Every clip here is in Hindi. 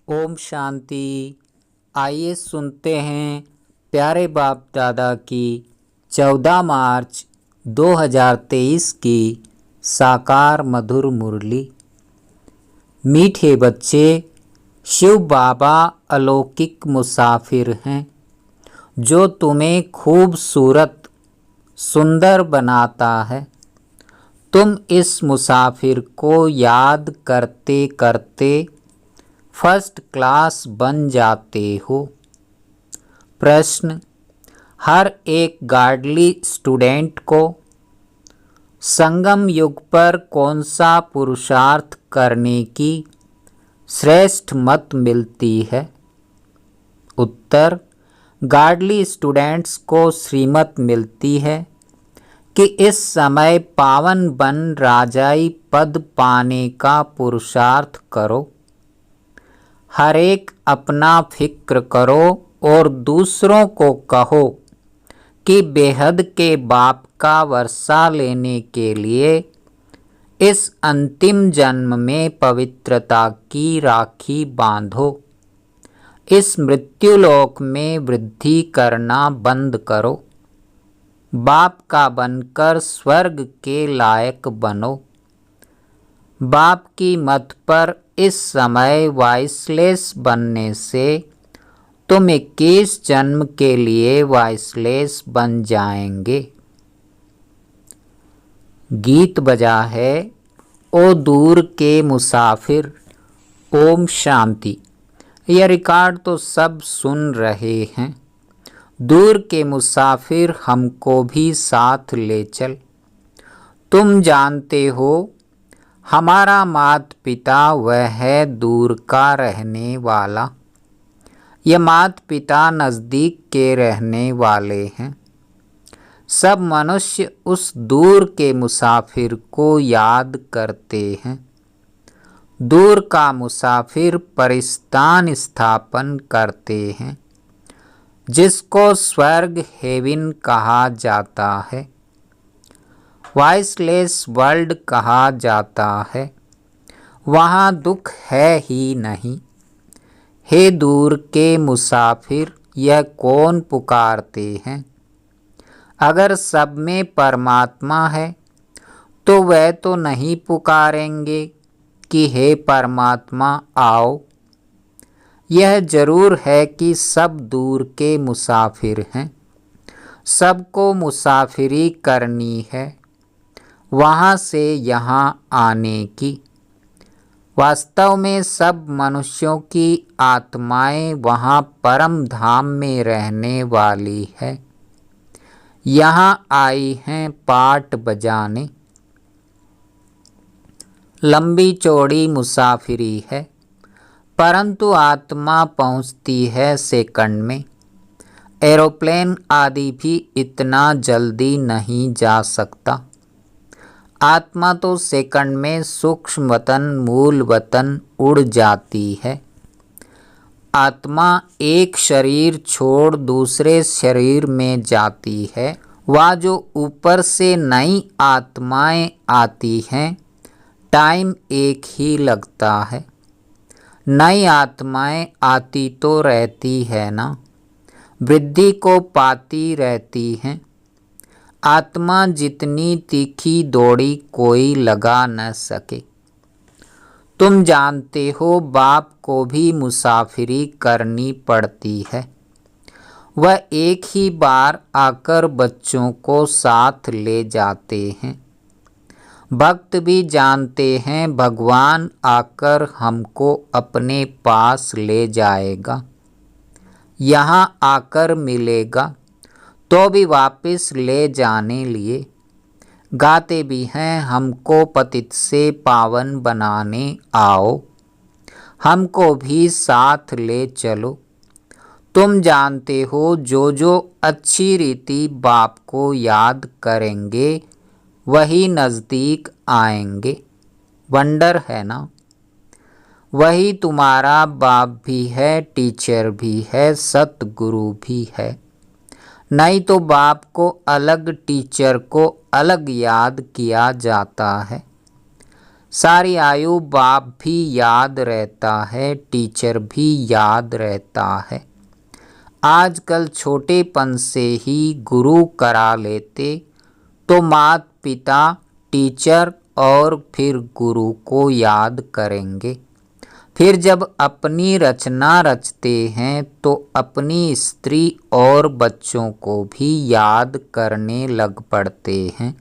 ओम शांति। आइए सुनते हैं प्यारे बाप दादा की 14 मार्च 2023 की साकार मधुर मुरली। मीठे बच्चे, शिव बाबा अलौकिक मुसाफिर हैं जो तुम्हें खूबसूरत सुंदर बनाता है। तुम इस मुसाफिर को याद करते करते फर्स्ट क्लास बन जाते हो। प्रश्न: हर एक गार्डली स्टूडेंट को संगम युग पर कौन सा पुरुषार्थ करने की श्रेष्ठ मत मिलती है? उत्तर: गार्डली स्टूडेंट्स को श्रीमत मिलती है कि इस समय पावन बन राजाई पद पाने का पुरुषार्थ करो। हर एक अपना फिक्र करो और दूसरों को कहो कि बेहद के बाप का वर्षा लेने के लिए इस अंतिम जन्म में पवित्रता की राखी बांधो। इस मृत्युलोक में वृद्धि करना बंद करो। बाप का बनकर स्वर्ग के लायक बनो। बाप की मत पर इस समय वाइसलेस बनने से तुम 21 जन्म के लिए वाइसलेस बन जाएंगे। गीत बजा है ओ दूर के मुसाफिर। ओम शांति। यह रिकॉर्ड तो सब सुन रहे हैं। दूर के मुसाफिर, हमको भी साथ ले चल। तुम जानते हो हमारा माता पिता वह है दूर का रहने वाला। यह माता पिता नज़दीक के रहने वाले हैं। सब मनुष्य उस दूर के मुसाफिर को याद करते हैं। दूर का मुसाफिर परिस्थान स्थापन करते हैं जिसको स्वर्ग हेवन कहा जाता है, वॉइसलेस वर्ल्ड कहा जाता है। वहाँ दुख है ही नहीं। हे दूर के मुसाफिर, यह कौन पुकारते हैं? अगर सब में परमात्मा है तो वह तो नहीं पुकारेंगे कि हे परमात्मा आओ। यह जरूर है कि सब दूर के मुसाफिर हैं। सबको मुसाफिरी करनी है वहाँ से यहाँ आने की। वास्तव में सब मनुष्यों की आत्माएं वहाँ परम धाम में रहने वाली है। यहाँ आई हैं पाट बजाने। लंबी चौड़ी मुसाफिरी है परंतु आत्मा पहुँचती है सेकंड में। एरोप्लेन आदि भी इतना जल्दी नहीं जा सकता। आत्मा तो सेकंड में सूक्ष्म वतन मूल वतन उड़ जाती है। आत्मा एक शरीर छोड़ दूसरे शरीर में जाती है। वह जो ऊपर से नई आत्माएं आती हैं, टाइम एक ही लगता है। नई आत्माएं आती तो रहती है ना, वृद्धि को पाती रहती हैं। आत्मा जितनी तीखी दौड़ी कोई लगा न सके। तुम जानते हो बाप को भी मुसाफिरी करनी पड़ती है। वह एक ही बार आकर बच्चों को साथ ले जाते हैं। भक्त भी जानते हैं भगवान आकर हमको अपने पास ले जाएगा, यहाँ आकर मिलेगा तो भी वापस ले जाने लिए। गाते भी हैं हमको पतित से पावन बनाने आओ, हमको भी साथ ले चलो। तुम जानते हो जो अच्छी रीति बाप को याद करेंगे वही नज़दीक आएंगे। वंडर है ना। वही तुम्हारा बाप भी है, टीचर भी है, सतगुरु भी है। नहीं तो बाप को अलग, टीचर को अलग याद किया जाता है। सारी आयु बाप भी याद रहता है, टीचर भी याद रहता है। आजकल छोटेपन से ही गुरु करा लेते तो माता पिता, टीचर और फिर गुरु को याद करेंगे। फिर जब अपनी रचना रचते हैं तो अपनी स्त्री और बच्चों को भी याद करने लग पड़ते हैं।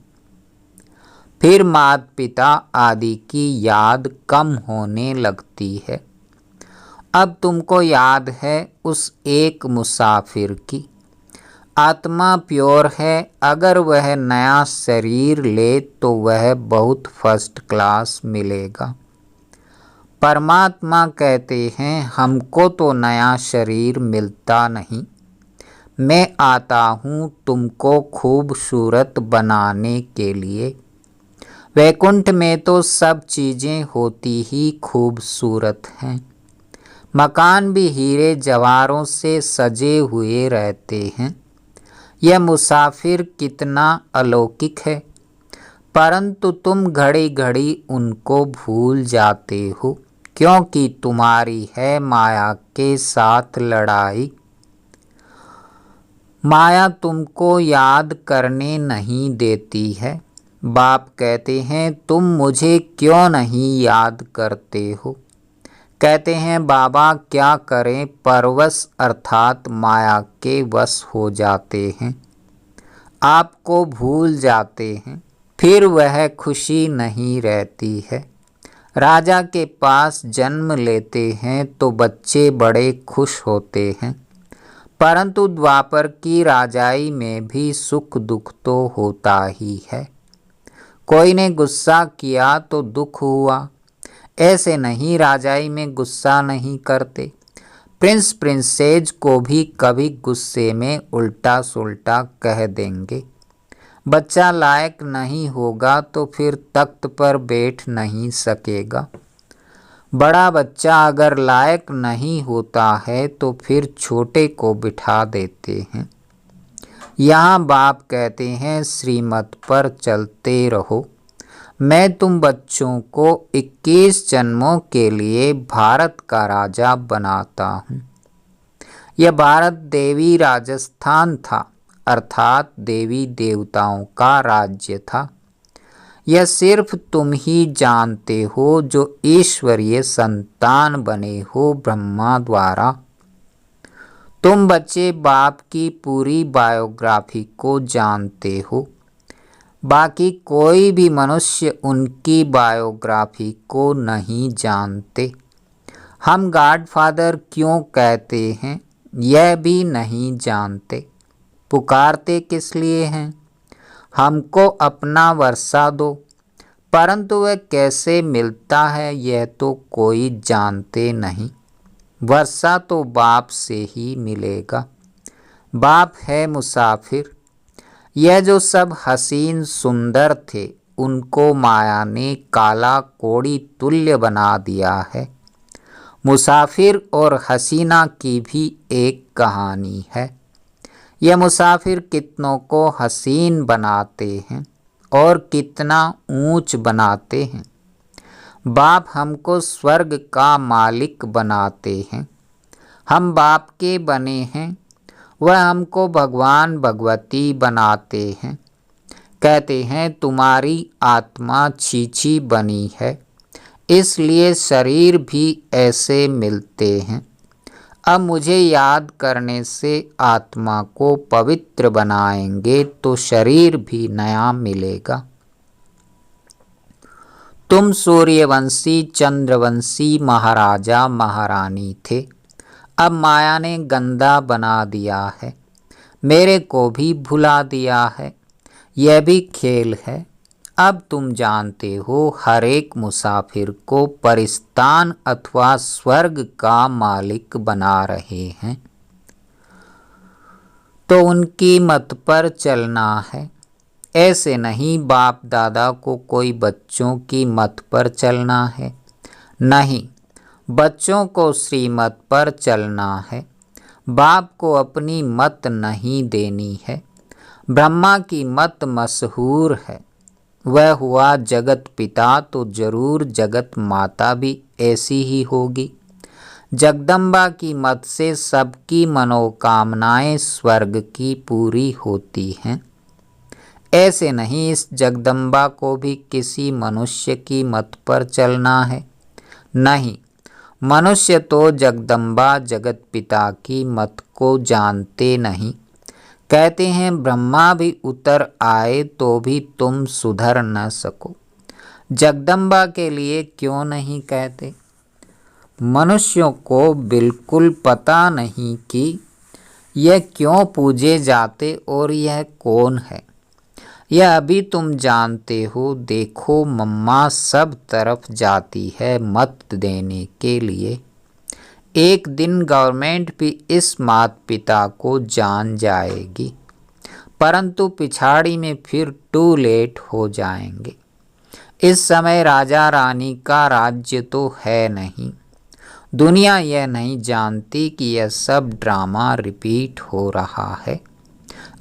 फिर माता पिता आदि की याद कम होने लगती है। अब तुमको याद है उस एक मुसाफिर की। आत्मा प्योर है, अगर वह नया शरीर ले तो वह बहुत फर्स्ट क्लास मिलेगा। परमात्मा कहते हैं हमको तो नया शरीर मिलता नहीं, मैं आता हूँ तुमको खूबसूरत बनाने के लिए। वैकुंठ में तो सब चीज़ें होती ही खूबसूरत हैं। मकान भी हीरे जवाहरों से सजे हुए रहते हैं। यह मुसाफिर कितना अलौकिक है, परंतु तुम घड़ी घड़ी उनको भूल जाते हो, क्योंकि तुम्हारी है माया के साथ लड़ाई। माया तुमको याद करने नहीं देती है। बाप कहते हैं तुम मुझे क्यों नहीं याद करते हो। कहते हैं बाबा क्या करें, परवश अर्थात माया के वश हो जाते हैं, आपको भूल जाते हैं, फिर वह खुशी नहीं रहती है। राजा के पास जन्म लेते हैं तो बच्चे बड़े खुश होते हैं, परंतु द्वापर की राजाई में भी सुख दुख तो होता ही है। कोई ने गुस्सा किया तो दुख हुआ, ऐसे नहीं राजाई में गुस्सा नहीं करते। प्रिंस प्रिंसेज को भी कभी गुस्से में उल्टा सुल्टा कह देंगे। बच्चा लायक नहीं होगा तो फिर तख्त पर बैठ नहीं सकेगा। बड़ा बच्चा अगर लायक नहीं होता है तो फिर छोटे को बिठा देते हैं। यहाँ बाप कहते हैं श्रीमत पर चलते रहो। मैं तुम बच्चों को 21 जन्मों के लिए भारत का राजा बनाता हूँ। यह भारत देवी राजस्थान था, अर्थात देवी देवताओं का राज्य था। यह सिर्फ तुम ही जानते हो जो ईश्वरीय संतान बने हो ब्रह्मा द्वारा। तुम बच्चे बाप की पूरी बायोग्राफी को जानते हो, बाकी कोई भी मनुष्य उनकी बायोग्राफी को नहीं जानते। हम गॉडफादर क्यों कहते हैं यह भी नहीं जानते। पुकारते किस लिए हैं, हमको अपना वर्षा दो, परंतु वह कैसे मिलता है यह तो कोई जानते नहीं। वर्षा तो बाप से ही मिलेगा। बाप है मुसाफिर। यह जो सब हसीन सुंदर थे उनको माया ने काला कोड़ी तुल्य बना दिया है। मुसाफिर और हसीना की भी एक कहानी है। यह मुसाफिर कितनों को हसीन बनाते हैं और कितना ऊंच बनाते हैं। बाप हमको स्वर्ग का मालिक बनाते हैं। हम बाप के बने हैं, वह हमको भगवान भगवती बनाते हैं। कहते हैं तुम्हारी आत्मा छीछी बनी है, इसलिए शरीर भी ऐसे मिलते हैं। अब मुझे याद करने से आत्मा को पवित्र बनाएंगे तो शरीर भी नया मिलेगा। तुम सूर्यवंशी चंद्रवंशी महाराजा महारानी थे, अब माया ने गंदा बना दिया है, मेरे को भी भुला दिया है। यह भी खेल है। अब तुम जानते हो हर एक मुसाफिर को परिस्तान अथवा स्वर्ग का मालिक बना रहे हैं, तो उनकी मत पर चलना है। ऐसे नहीं बाप दादा को कोई बच्चों की मत पर चलना है, नहीं, बच्चों को श्रीमत पर चलना है। बाप को अपनी मत नहीं देनी है। ब्रह्मा की मत मशहूर है, वह हुआ जगत पिता तो जरूर जगत माता भी ऐसी ही होगी। जगदम्बा की मत से सबकी मनोकामनाएं स्वर्ग की पूरी होती हैं। ऐसे नहीं, इस जगदम्बा को भी किसी मनुष्य की मत पर चलना है। नहीं, मनुष्य तो जगदम्बा जगत पिता की मत को जानते नहीं। कहते हैं ब्रह्मा भी उतर आए तो भी तुम सुधर न सको। जगदम्बा के लिए क्यों नहीं कहते? मनुष्यों को बिल्कुल पता नहीं कि यह क्यों पूजे जाते और यह कौन है। यह अभी तुम जानते हो। देखो, मम्मा सब तरफ जाती है मत देने के लिए। एक दिन गवर्नमेंट भी इस माता पिता को जान जाएगी, परंतु पिछाड़ी में फिर टू लेट हो जाएंगे। इस समय राजा रानी का राज्य तो है नहीं। दुनिया यह नहीं जानती कि यह सब ड्रामा रिपीट हो रहा है।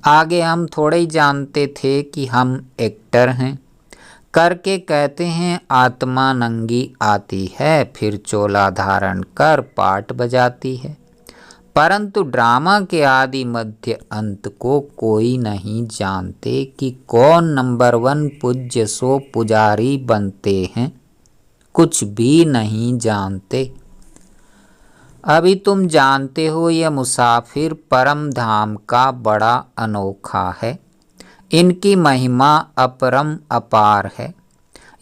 आगे हम थोड़े ही जानते थे कि हम एक्टर हैं। करके कहते हैं आत्मा नंगी आती है, फिर चोला धारण कर पाट बजाती है। परंतु ड्रामा के आदि मध्य अंत को कोई नहीं जानते कि कौन नंबर 1 पूज्य सो पुजारी बनते हैं। कुछ भी नहीं जानते। अभी तुम जानते हो यह मुसाफिर परम धाम का बड़ा अनोखा है। इनकी महिमा अपरम अपार है।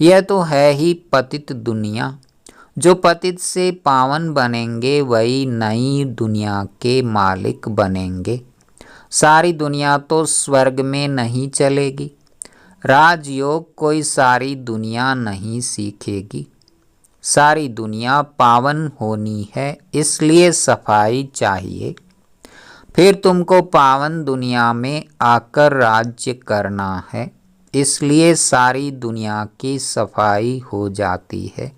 यह तो है ही पतित दुनिया। जो पतित से पावन बनेंगे वही नई दुनिया के मालिक बनेंगे। सारी दुनिया तो स्वर्ग में नहीं चलेगी। राजयोग कोई सारी दुनिया नहीं सीखेगी। सारी दुनिया पावन होनी है, इसलिए सफाई चाहिए। फिर तुमको पावन दुनिया में आकर राज्य करना है, इसलिए सारी दुनिया की सफाई हो जाती है।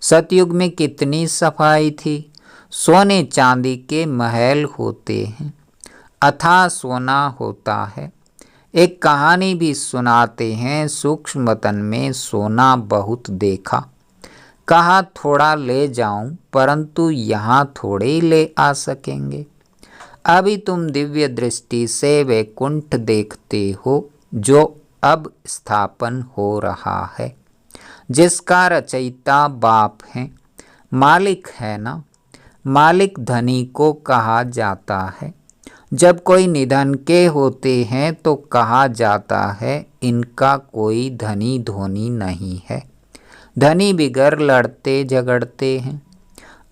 सतयुग में कितनी सफाई थी। सोने चांदी के महल होते हैं, अथाह सोना होता है। एक कहानी भी सुनाते हैं, सूक्ष्म वतन में सोना बहुत देखा। कहा थोड़ा ले जाऊं, परंतु यहाँ थोड़े ले आ सकेंगे। अभी तुम दिव्य दृष्टि से वैकुंठ देखते हो, जो अब स्थापन हो रहा है, जिसका रचयिता बाप है। मालिक है ना। मालिक धनी को कहा जाता है। जब कोई निधन के होते हैं तो कहा जाता है इनका कोई धनी धोनी नहीं है। धनी बिगर लड़ते झगड़ते हैं।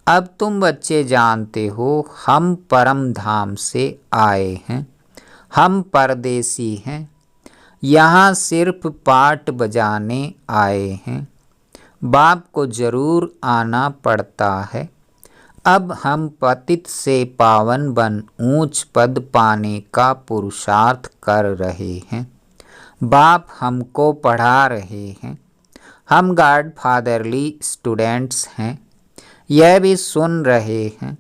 अब तुम बच्चे जानते हो हम परम धाम से आए हैं। हम परदेसी हैं, यहाँ सिर्फ पाट बजाने आए हैं। बाप को जरूर आना पड़ता है। अब हम पतित से पावन बन ऊंच पद पाने का पुरुषार्थ कर रहे हैं। बाप हमको पढ़ा रहे हैं। हम गॉड फादरली स्टूडेंट्स हैं। यह भी सुन रहे हैं।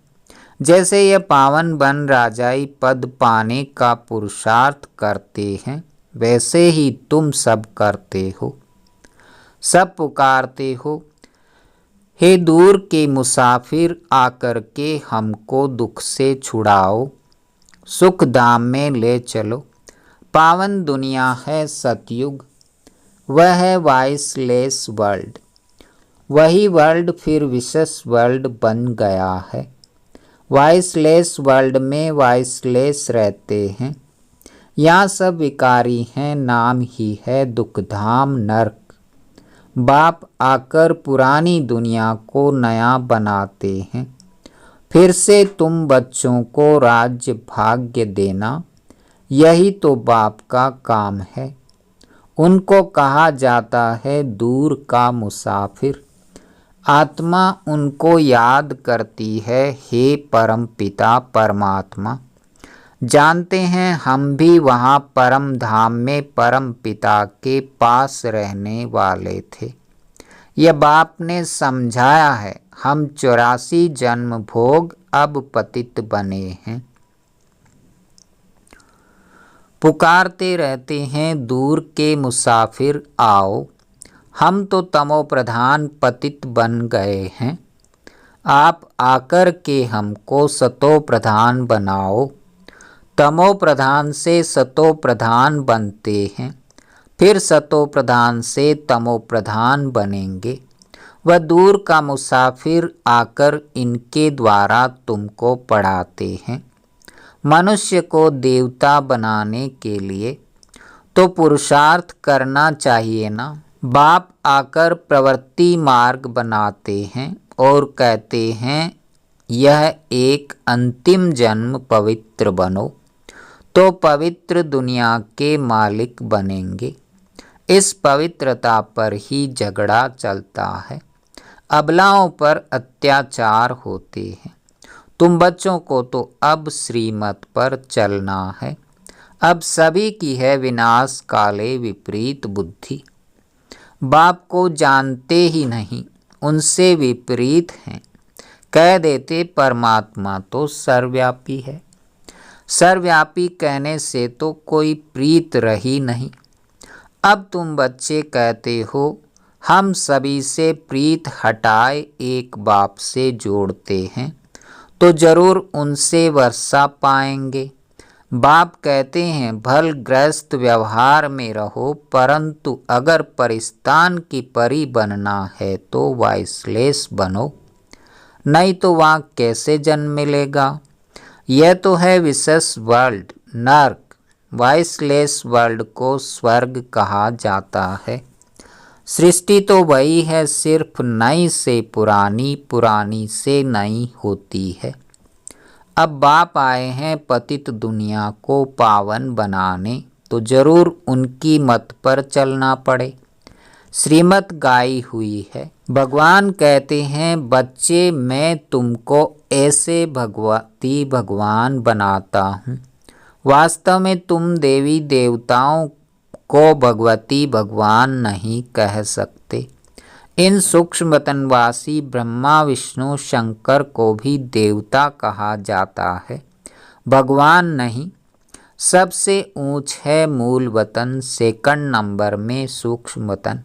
जैसे यह पावन बन राजाई पद पाने का पुरुषार्थ करते हैं, वैसे ही तुम सब करते हो। सब पुकारते हो, हे दूर के मुसाफिर आकर के हमको दुख से छुड़ाओ, सुख धाम में ले चलो। पावन दुनिया है सतयुग, वह है वॉइसलेस वर्ल्ड। वही वर्ल्ड फिर विशेष वर्ल्ड बन गया है। वॉइसलेस वर्ल्ड में वॉइसलेस रहते हैं। यहाँ सब विकारी हैं, नाम ही है दुखधाम नरक। बाप आकर पुरानी दुनिया को नया बनाते हैं। फिर से तुम बच्चों को राज्य भाग्य देना, यही तो बाप का काम है। उनको कहा जाता है दूर का मुसाफिर। आत्मा उनको याद करती है, हे परम पिता परमात्मा। जानते हैं हम भी वहाँ परम धाम में परम पिता के पास रहने वाले थे। यह बाप ने समझाया है। हम 84 जन्म भोग अब पतित बने हैं। पुकारते रहते हैं दूर के मुसाफिर आओ, हम तो तमो प्रधान पतित बन गए हैं। आप आकर के हमको सतो प्रधान बनाओ। तमो प्रधान से सतो प्रधान बनते हैं, फिर सतो प्रधान से तमो प्रधान बनेंगे। वह दूर का मुसाफिर आकर इनके द्वारा तुमको पढ़ाते हैं। मनुष्य को देवता बनाने के लिए तो पुरुषार्थ करना चाहिए ना। बाप आकर प्रवृत्ति मार्ग बनाते हैं और कहते हैं यह एक अंतिम जन्म पवित्र बनो, तो पवित्र दुनिया के मालिक बनेंगे। इस पवित्रता पर ही झगड़ा चलता है, अबलाओं पर अत्याचार होते हैं। तुम बच्चों को तो अब श्रीमत पर चलना है। अब सभी की है विनाश काले विपरीत बुद्धि। बाप को जानते ही नहीं, उनसे विपरीत हैं। कह देते परमात्मा तो सर्वव्यापी है। सर्वव्यापी कहने से तो कोई प्रीत रही नहीं। अब तुम बच्चे कहते हो हम सभी से प्रीत हटाए एक बाप से जोड़ते हैं, तो जरूर उनसे वर्षा पाएंगे। बाप कहते हैं भल ग्रस्त व्यवहार में रहो, परंतु अगर परिस्तान की परी बनना है तो वाइसलेस बनो, नहीं तो वहाँ कैसे जन्म मिलेगा। यह तो है विशेष वर्ल्ड, नर्क। वाइसलेस वर्ल्ड को स्वर्ग कहा जाता है। सृष्टि तो वही है, सिर्फ नई से पुरानी, पुरानी से नई होती है। अब बाप आए हैं पतित दुनिया को पावन बनाने, तो जरूर उनकी मत पर चलना पड़े। श्रीमत गाई हुई है। भगवान कहते हैं बच्चे मैं तुमको ऐसे भगवती भगवान बनाता हूँ। वास्तव में तुम देवी देवताओं को भगवती भगवान नहीं कह सकते। इन सूक्ष्म वतनवासी ब्रह्मा विष्णु शंकर को भी देवता कहा जाता है, भगवान नहीं। सबसे ऊंच है मूल वतन, सेकंड नंबर में सूक्ष्म वतन।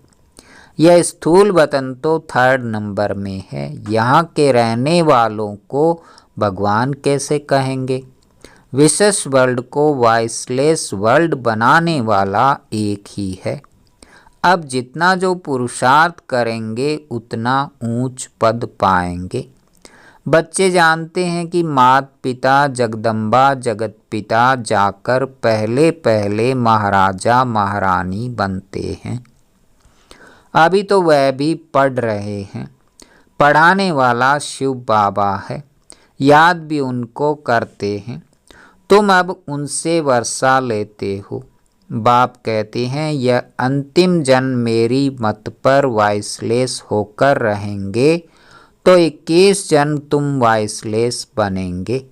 यह स्थूल वतन तो थर्ड नंबर में है। यहाँ के रहने वालों को भगवान कैसे कहेंगे। विशेष वर्ल्ड को वाइसलेस वर्ल्ड बनाने वाला एक ही है। अब जितना जो पुरुषार्थ करेंगे उतना ऊंच पद पाएंगे। बच्चे जानते हैं कि मात पिता जगदम्बा जगत पिता जाकर पहले पहले महाराजा महारानी बनते हैं। अभी तो वह भी पढ़ रहे हैं। पढ़ाने वाला शिव बाबा है, याद भी उनको करते हैं। तुम अब उनसे वर्षा लेते हो। बाप कहते हैं यह अंतिम जन्म मेरी मत पर वाइसलेस होकर रहेंगे, तो 21 जन्म तुम वाइसलेस बनेंगे।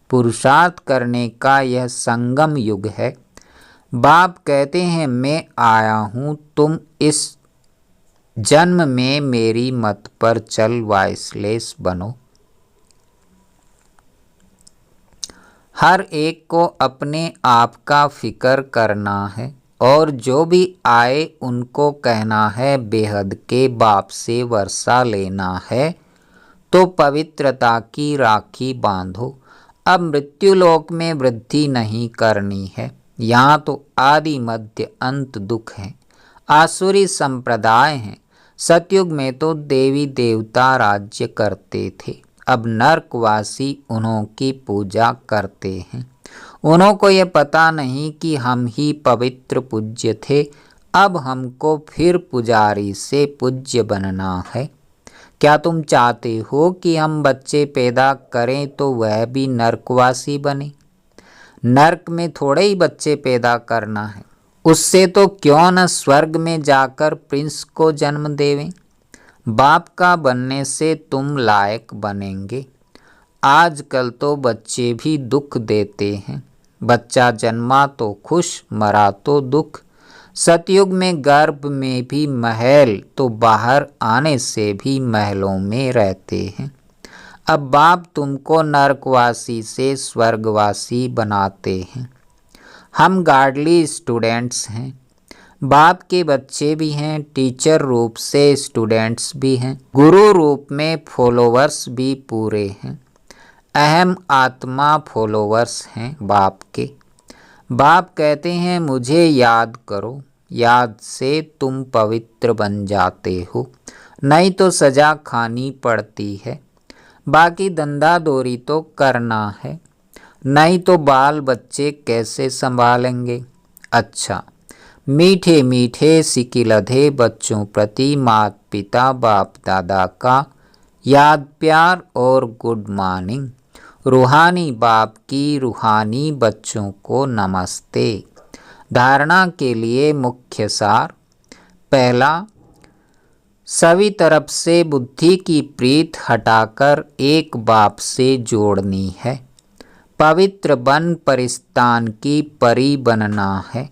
पुरुषार्थ करने का यह संगम युग है। बाप कहते हैं मैं आया हूँ, तुम इस जन्म में मेरी मत पर चल वाइसलेस बनो। हर एक को अपने आप का फिक्र करना है, और जो भी आए उनको कहना है बेहद के बाप से वर्षा लेना है, तो पवित्रता की राखी बांधो। अब मृत्युलोक में वृद्धि नहीं करनी है। यहाँ तो आदि मध्य अंत दुख है। आसुरी संप्रदाय हैं। सतयुग में तो देवी देवता राज्य करते थे, अब नरकवासी उन्हों की पूजा करते हैं। उन्हों को ये पता नहीं कि हम ही पवित्र पूज्य थे, अब हमको फिर पुजारी से पूज्य बनना है। क्या तुम चाहते हो कि हम बच्चे पैदा करें तो वह भी नरकवासी बने? नरक में थोड़े ही बच्चे पैदा करना है। उससे तो क्यों न स्वर्ग में जाकर प्रिंस को जन्म देवें। बाप का बनने से तुम लायक बनेंगे। आजकल तो बच्चे भी दुख देते हैं। बच्चा जन्मा तो खुश, मरा तो दुख। सतयुग में गर्भ में भी महल, तो बाहर आने से भी महलों में रहते हैं। अब बाप तुमको नरकवासी से स्वर्गवासी बनाते हैं। हम गार्डली स्टूडेंट्स हैं, बाप के बच्चे भी हैं, टीचर रूप से स्टूडेंट्स भी हैं, गुरु रूप में फॉलोवर्स भी पूरे हैं। अहम आत्मा फॉलोवर्स हैं बाप के। बाप कहते हैं मुझे याद करो, याद से तुम पवित्र बन जाते हो, नहीं तो सजा खानी पड़ती है। बाकी धंधा दौरी तो करना है, नहीं तो बाल बच्चे कैसे संभालेंगे। अच्छा, मीठे मीठे सिकिलधे बच्चों प्रति माता पिता बाप दादा का याद प्यार और गुड मॉर्निंग। रूहानी बाप की रूहानी बच्चों को नमस्ते। धारणा के लिए मुख्य सार। पहला, सभी तरफ से बुद्धि की प्रीत हटाकर एक बाप से जोड़नी है। पवित्र बन परिस्तान की परी बनना है।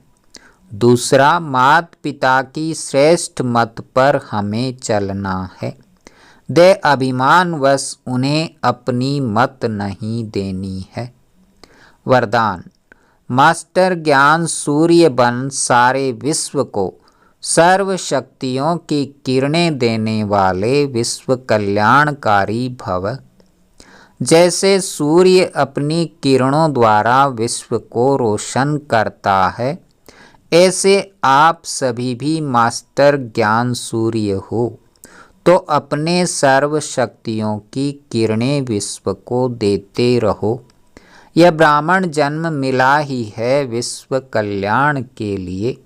दूसरा, माता पिता की श्रेष्ठ मत पर हमें चलना है। दे अभिमान वश उन्हें अपनी मत नहीं देनी है। वरदान। मास्टर ज्ञान सूर्य बन सारे विश्व को सर्व शक्तियों की किरणें देने वाले विश्व कल्याणकारी भव। जैसे सूर्य अपनी किरणों द्वारा विश्व को रोशन करता है, ऐसे आप सभी भी मास्टर ज्ञान सूर्य हो, तो अपने सर्व शक्तियों की किरणें विश्व को देते रहो। यह ब्राह्मण जन्म मिला ही है विश्व कल्याण के लिए,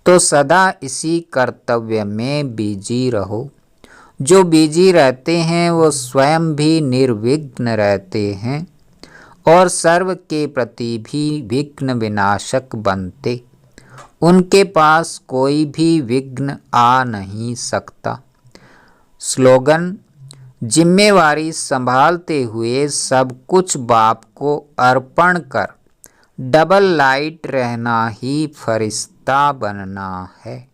तो सदा इसी कर्तव्य में बिजी रहो। जो बिजी रहते हैं वो स्वयं भी निर्विघ्न रहते हैं और सर्व के प्रति भी विघ्न विनाशक बनते। उनके पास कोई भी विघ्न आ नहीं सकता। स्लोगन। जिम्मेवारी संभालते हुए सब कुछ बाप को अर्पण कर डबल लाइट रहना ही फरिश्ता बनना है।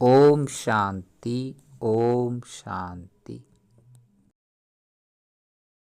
ओम शांति, ओम शांति।